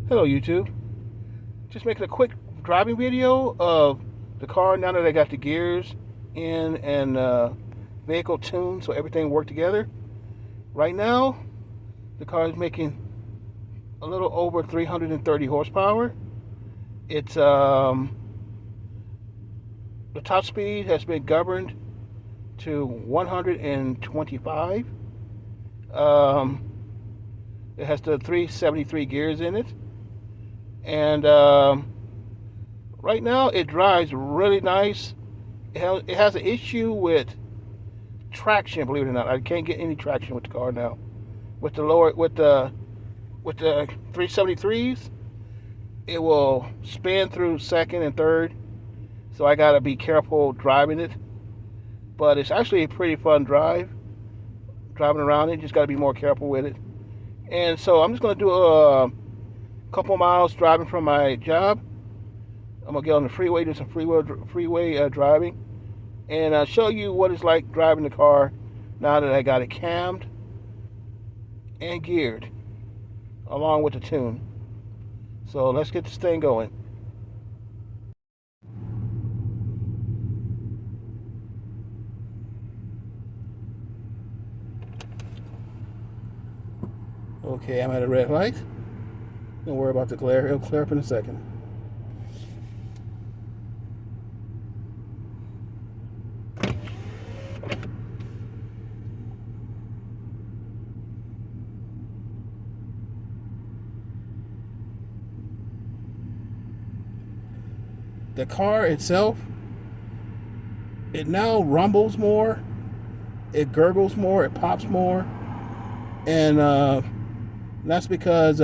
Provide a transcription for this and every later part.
Hello YouTube. Just making a quick driving video of the car now that I got the gears in and vehicle tuned so everything worked together. Right now, the car is making a little over 330 horsepower. It's the top speed has been governed to 125. It has the 373 gears in it. And right now it drives really nice. It has an issue with traction, believe it or not. I can't get any traction with the car now. With the 373s, it will spin through second and third. So I gotta be careful driving it. But it's actually a pretty fun drive. Driving around it, just gotta be more careful with it. And so I'm just gonna do a couple miles driving from my job. I'm gonna get on the freeway, do some freeway driving, and show you what it's like driving the car now that I got it cammed and geared, along with the tune. So let's get this thing going. Okay, I'm at a red light. Don't worry about the glare. It'll clear up in a second. The car itself, it now rumbles more, it gurgles more, it pops more, and that's because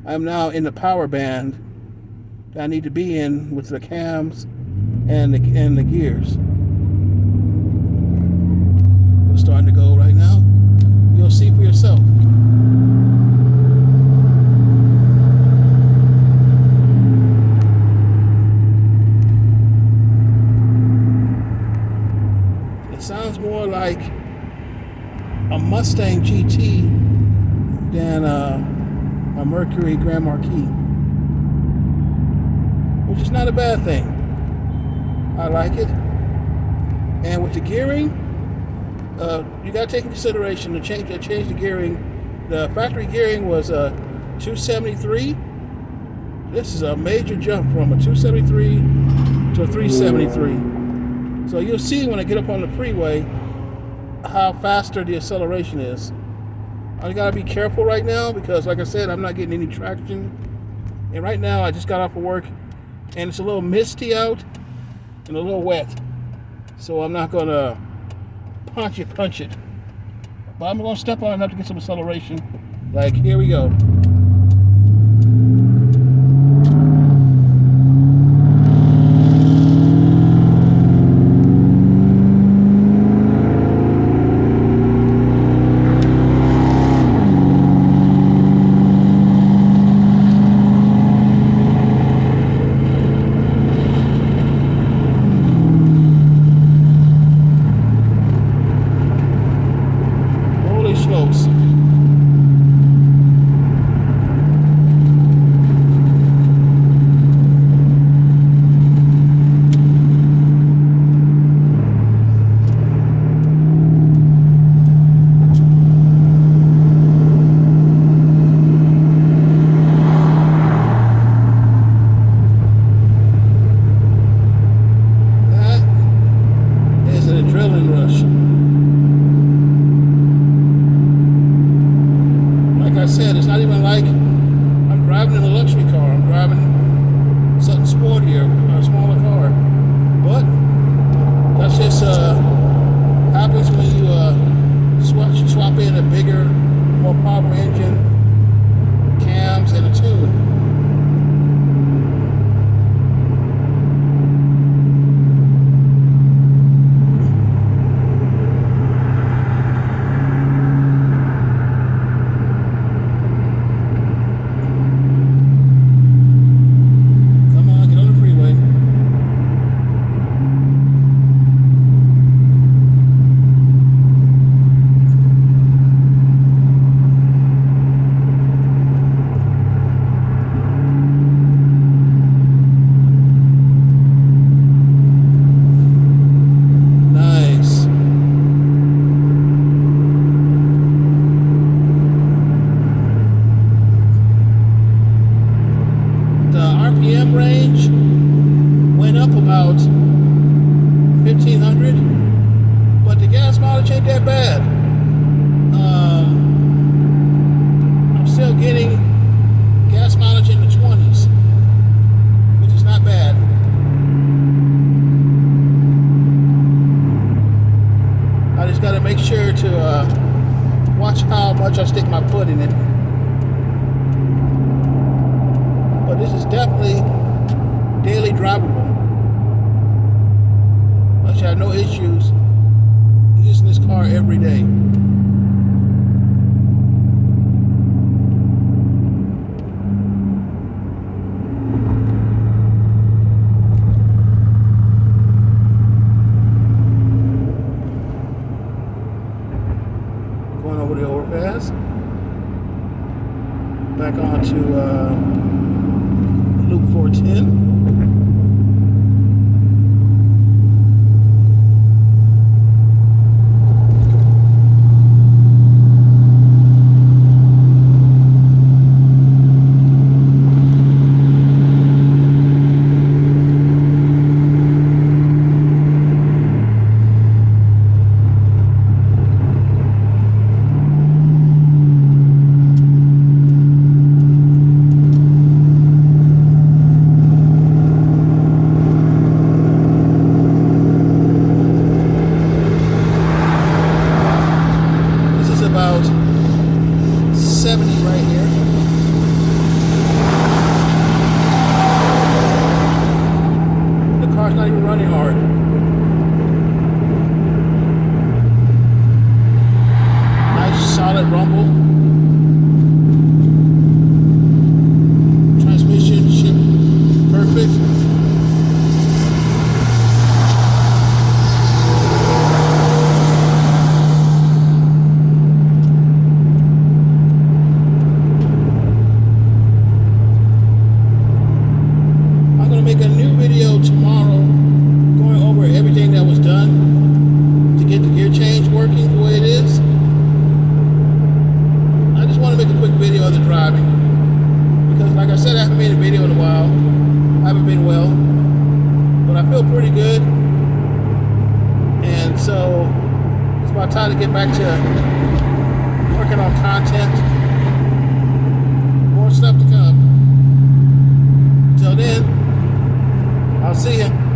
I'm now in the power band that I need to be in with the cams and the gears. We're starting to go right now. You'll see for yourself. It sounds more like a Mustang GT than a Mercury Grand Marquis, which is not a bad thing. I like it. And with the gearing, you got to take into consideration to change the gearing. The factory gearing was 273. This is a major jump from a 273 to a 373. So you'll see when I get up on the freeway how faster the acceleration is. I gotta be careful right now because, like I said, I'm not getting any traction. And right now, I just got off of work, and it's a little misty out and a little wet. So I'm not gonna punch it. But I'm gonna step on enough to get some acceleration. Like, here we go. Folks. That is an adrenaline rush. Like I said, it's not even like I'm driving in a luxury car. I'm driving something sportier, a smaller car. But that's just happens when you swap in a bigger, more powerful engine, cams, and a tune. much I stick my foot in it. But this is definitely daily drivable. I should have no issues using this car every day. Going over the overpass. Back onto Loop 410. About 70 right here. The car's not even running hard. Nice solid rumble. Transmission shift perfect. Make a new video tomorrow going over everything that was done to get the gear change working the way it is. I just want to make a quick video of the driving because, like I said, I haven't made a video in a while. I haven't been well, but I feel pretty good, and so it's about time to get back to working on content. More stuff to come. Until then, I'll see you.